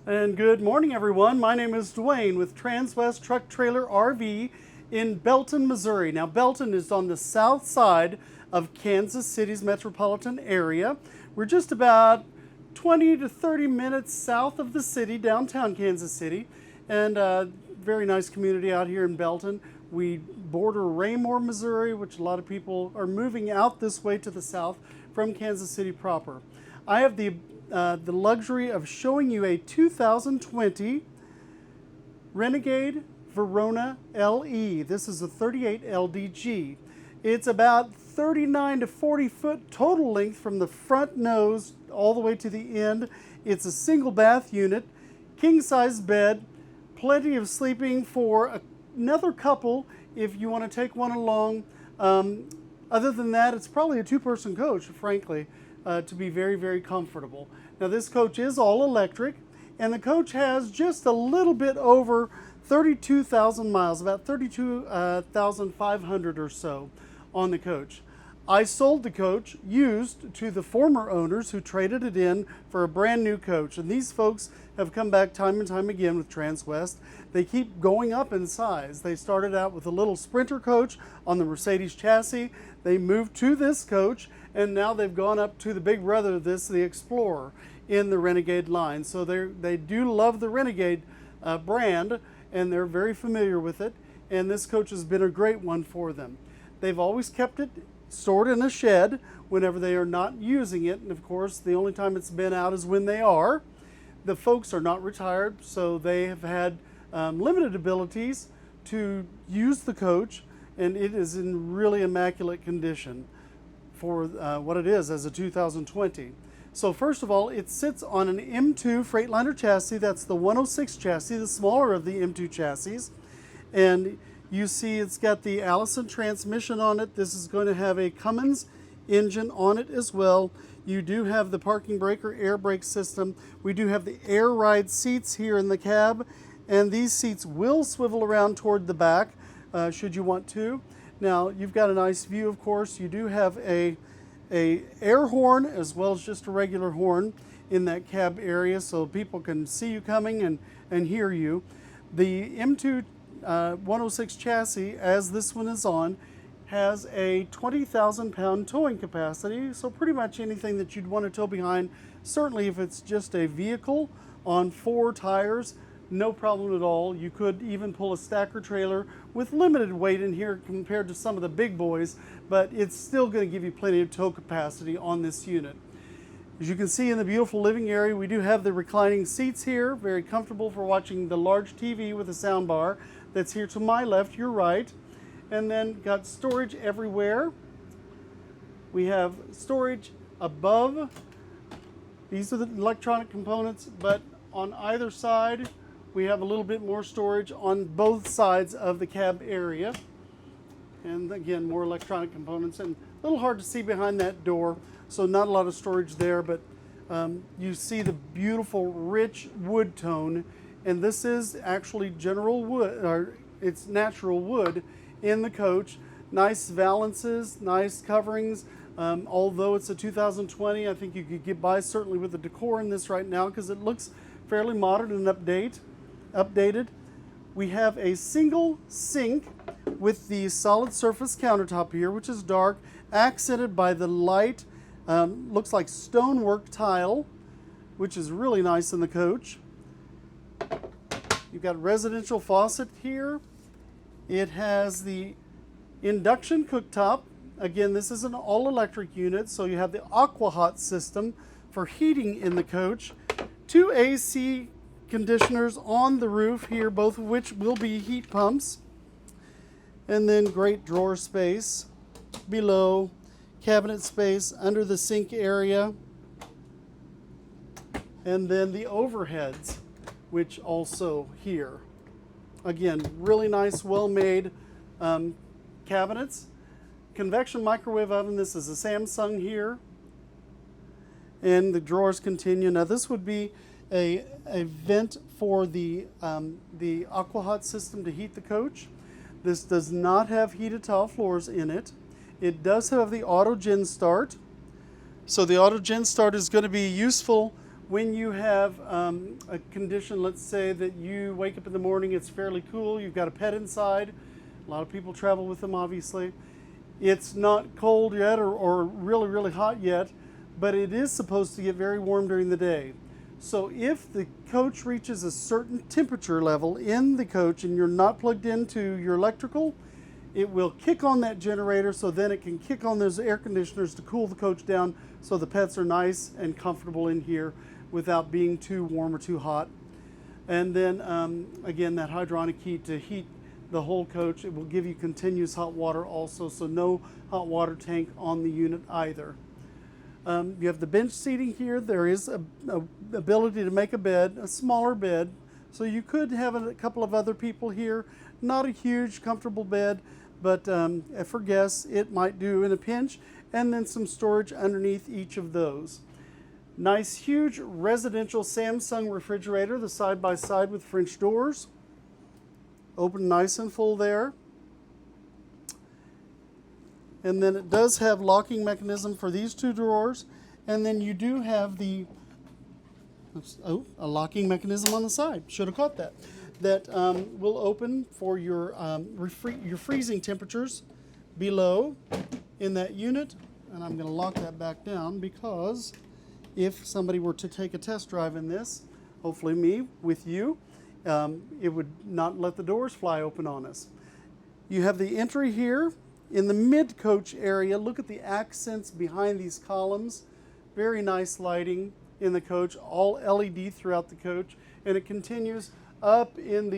And good morning, everyone. My name is Dwayne with Transwest Truck Trailer RV in Belton, Missouri. Now, Belton is on the south side of Kansas City's metropolitan area. We're just about 20 to 30 minutes south of the city, downtown Kansas City, and a very nice community out here in Belton. We border Raymore, Missouri, which a lot of people are moving out this way to the south from Kansas City proper. I have the luxury of showing you a 2020 Renegade Verona LE. This is a 38 LDG. It's about 39 to 40 foot total length from the front nose all the way to the end. It's a single bath unit, king size bed, plenty of sleeping for another couple if you want to take one along. Other than that, it's probably a two-person coach, frankly, to be very, very comfortable. Now, this coach is all electric, and the coach has just a little bit over 32,000 miles, about 32,500 or so on the coach. I sold the coach used to the former owners who traded it in for a brand new coach. And these folks have come back time and time again with Transwest. They keep going up in size. They started out with a little Sprinter coach on the Mercedes chassis. They moved to this coach, and now they've gone up to the big brother of this, the Explorer, in the Renegade line. So they do love the Renegade brand, and they're very familiar with it. And this coach has been a great one for them. They've always kept it stored in a shed whenever they are not using it. And of course, the only time it's been out is when they are. The folks are not retired, so they have had limited abilities to use the coach, and it is in really immaculate condition for what it is as a 2020. So first of all, it sits on an M2 Freightliner chassis. That's the 106 chassis, the smaller of the M2 chassis. And you see it's got the Allison transmission on it. This is going to have a Cummins engine on it as well. You do have the parking brake or air brake system. We do have the air ride seats here in the cab, and these seats will swivel around toward the back should you want to. Now, you've got a nice view, of course. You do have a air horn as well as just a regular horn in that cab area, so people can see you coming and hear you. The M2 106 chassis, as this one is on, has a 20,000 pound towing capacity, so pretty much anything that you'd want to tow behind, certainly if it's just a vehicle on 4 tires, no problem at all. You could even pull a stacker trailer with limited weight in here compared to some of the big boys, but it's still going to give you plenty of tow capacity on this unit. As you can see in the beautiful living area, we do have the reclining seats here, very comfortable for watching the large TV with a sound bar that's here to my left, your right. And then got storage everywhere. We have storage above. These are the electronic components, but on either side, we have a little bit more storage on both sides of the cab area. And again, more electronic components, and a little hard to see behind that door, so not a lot of storage there, but you see the beautiful rich wood tone, and this is actually general wood, or it's natural wood in the coach. Nice valances, nice coverings. Although it's a 2020, I think you could get by certainly with the decor in this right now because it looks fairly modern and updated. We have a single sink with the solid surface countertop here, which is dark, accented by the light, looks like stonework tile, which is really nice in the coach. You've got a residential faucet here. It has the induction cooktop. Again, this is an all-electric unit, so you have the AquaHot system for heating in the coach. 2 AC conditioners on the roof here, both of which will be heat pumps. And then great drawer space below, cabinet space under the sink area. And then the overheads, which also here. Again, really nice, well-made cabinets. Convection microwave oven. This is a Samsung here. And the drawers continue. Now this would be a vent for the AquaHot system to heat the coach. This does not have heated tile floors in it. It does have the auto gen start. So the auto gen start is going to be useful When you have a condition, let's say that you wake up in the morning, it's fairly cool, you've got a pet inside. A lot of people travel with them, obviously. It's not cold yet or really, really hot yet, but it is supposed to get very warm during the day. So if the coach reaches a certain temperature level in the coach and you're not plugged into your electrical, it will kick on that generator, so then it can kick on those air conditioners to cool the coach down so the pets are nice and comfortable in here without being too warm or too hot. And then again, that hydronic heat to heat the whole coach. It will give you continuous hot water also, so no hot water tank on the unit either. You have the bench seating here. There is a ability to make a bed, a smaller bed, so you could have a couple of other people here. Not a huge, comfortable bed, but for guests, it might do in a pinch, and then some storage underneath each of those. Nice, huge residential Samsung refrigerator, the side-by-side with French doors. Open nice and full there. And then it does have locking mechanism for these two drawers. And then you do have the, a locking mechanism on the side. Should have caught that. That will open for your freezing temperatures below in that unit. And I'm going to lock that back down because if somebody were to take a test drive in this, hopefully me with you, it would not let the doors fly open on us. You have the entry here in the mid-coach area. Look at the accents behind these columns. Very nice lighting in the coach, all LED throughout the coach, and it continues up in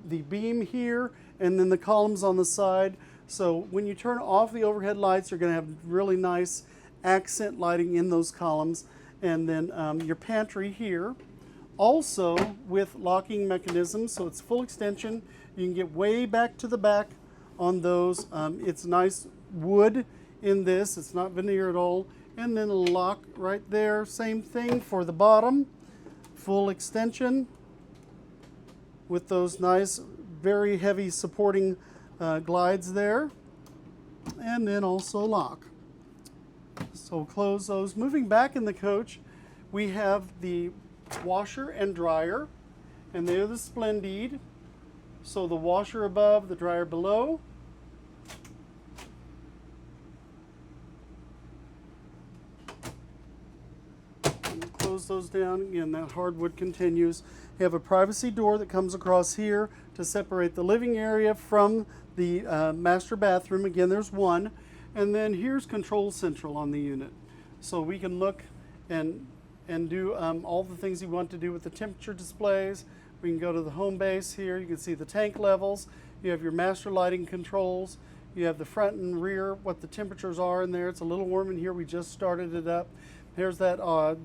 the beam here and then the columns on the side. So when you turn off the overhead lights, you're going to have really nice accent lighting in those columns. And then your pantry here, also with locking mechanisms, so it's full extension. You can get way back to the back on those. It's nice wood in this, it's not veneer at all. And then a lock right there, same thing for the bottom, full extension with those nice, very heavy supporting glides there. And then also lock. So close those. Moving back in the coach, we have the washer and dryer, and they're the Splendide. So the washer above, the dryer below. And close those down. Again, that hardwood continues. You have a privacy door that comes across here to separate the living area from the master bathroom. Again, there's one. And then here's Control Central on the unit. So we can look and do all the things you want to do with the temperature displays. We can go to the home base here. You can see the tank levels. You have your master lighting controls. You have the front and rear, what the temperatures are in there. It's a little warm in here. We just started it up. Here's that,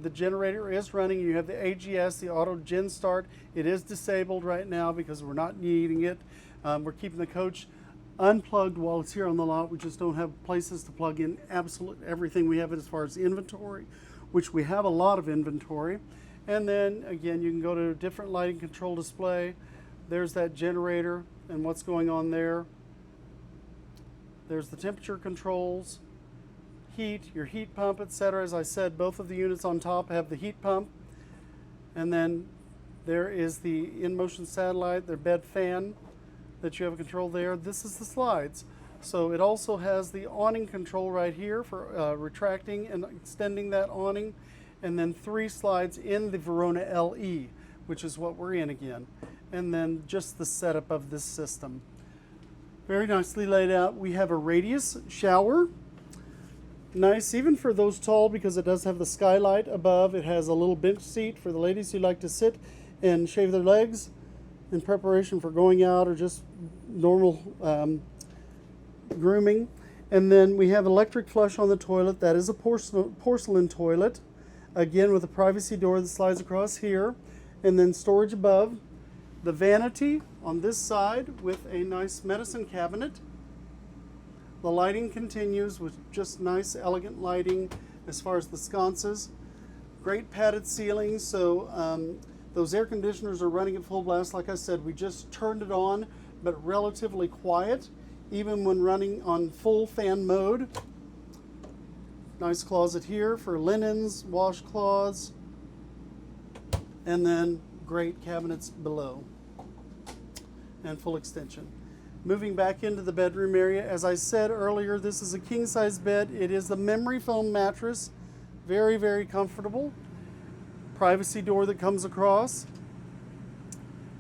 the generator is running. You have the AGS, the auto gen start. It is disabled right now because we're not needing it. We're keeping the coach unplugged while it's here on the lot. We just don't have places to plug in absolutely everything we have as far as inventory, which we have a lot of inventory. And then again, you can go to a different lighting control display. There's that generator and what's going on there. There's the temperature controls, heat, your heat pump, etc. As I said, both of the units on top have the heat pump. And then there is the in-motion satellite, their bed fan that you have a control there. This is the slides. So it also has the awning control right here for retracting and extending that awning. And then 3 slides in the Verona LE, which is what we're in again. And then just the setup of this system. Very nicely laid out. We have a radius shower. Nice, even for those tall, because it does have the skylight above. It has a little bench seat for the ladies who like to sit and shave their legs in preparation for going out or just normal grooming. And then we have electric flush on the toilet. That is a porcelain toilet, again with a privacy door that slides across here, and then storage above. The vanity on this side with a nice medicine cabinet. The lighting continues with just nice, elegant lighting as far as the sconces. Great padded ceilings, so those air conditioners are running at full blast. Like I said, we just turned it on, but relatively quiet, even when running on full fan mode. Nice closet here for linens, washcloths. and then great cabinets below and full extension. Moving back into the bedroom area, as I said earlier, this is a king size bed. It is the memory foam mattress, very, very comfortable. Privacy door that comes across.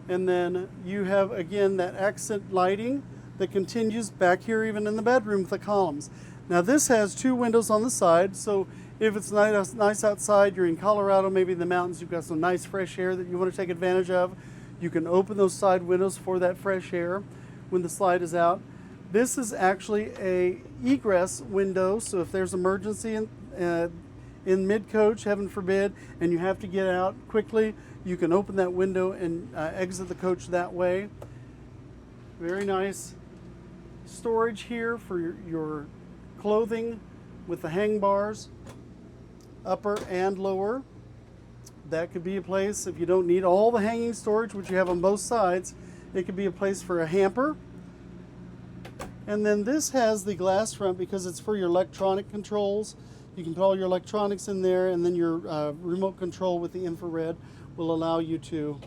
And then you have, again, that accent lighting that continues back here even in the bedroom with the columns. Now this has 2 windows on the side, so if it's nice outside, you're in Colorado, maybe in the mountains, you've got some nice fresh air that you want to take advantage of, you can open those side windows for that fresh air when the slide is out. This is actually a egress window, so if there's emergency in mid-coach, heaven forbid, and you have to get out quickly, you can open that window and exit the coach that way. Very nice storage here for your clothing with the hang bars, upper and lower. That could be a place, if you don't need all the hanging storage, which you have on both sides, it could be a place for a hamper. And then this has the glass front because it's for your electronic controls. You can put all your electronics in there, and then your remote control with the infrared will allow you to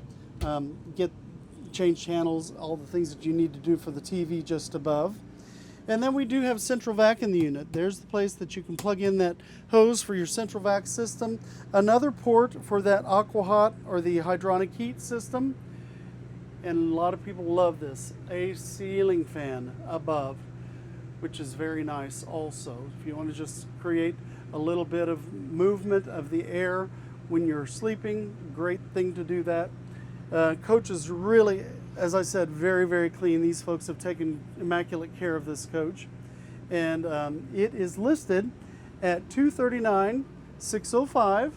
change channels, all the things that you need to do for the TV just above. And then we do have central vac in the unit. There's the place that you can plug in that hose for your central vac system. Another port for that aqua hot or the hydronic heat system. And a lot of people love this. A ceiling fan above, which is very nice also. If you want to just create a little bit of movement of the air when you're sleeping, great thing to do that. Coach is really, as I said, very, very clean. These folks have taken immaculate care of this coach. And it is listed at $239,605.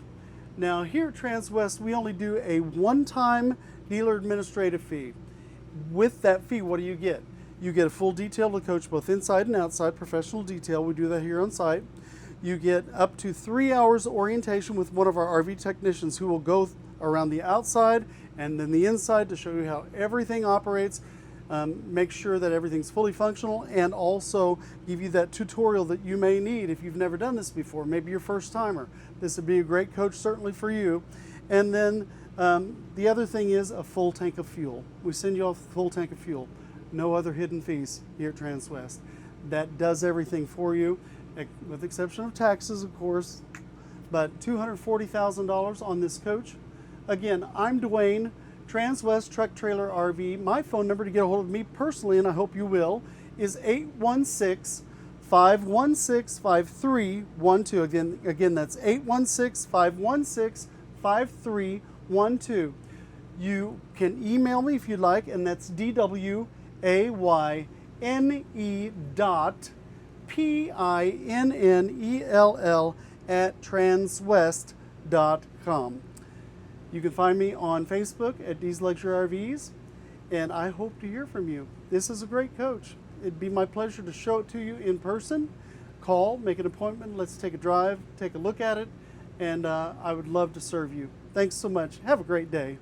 Now here at Transwest, we only do a one-time dealer administrative fee. With that fee, what do you get? You get a full detail of the coach, both inside and outside, professional detail. We do that here on site. You get up to 3 hours orientation with one of our RV technicians who will go around the outside and then the inside to show you how everything operates, make sure that everything's fully functional, and also give you that tutorial that you may need if you've never done this before, maybe your first timer. This would be a great coach certainly for you. And then the other thing is a full tank of fuel. We send you off a full tank of fuel. No other hidden fees here at Transwest. That does everything for you, with the exception of taxes, of course, but $240,000 on this coach. Again, I'm Dwayne, Transwest Truck Trailer RV. My phone number to get a hold of me personally, and I hope you will, is 816-516-5312. Again, that's 816-516-5312. You can email me if you'd like, and that's DWAYNE.PINNELL@transwest.com. You can find me on Facebook at D's Luxury RVs, and I hope to hear from you. This is a great coach. It'd be my pleasure to show it to you in person. Call, make an appointment, let's take a drive, take a look at it, and I would love to serve you. Thanks so much. Have a great day.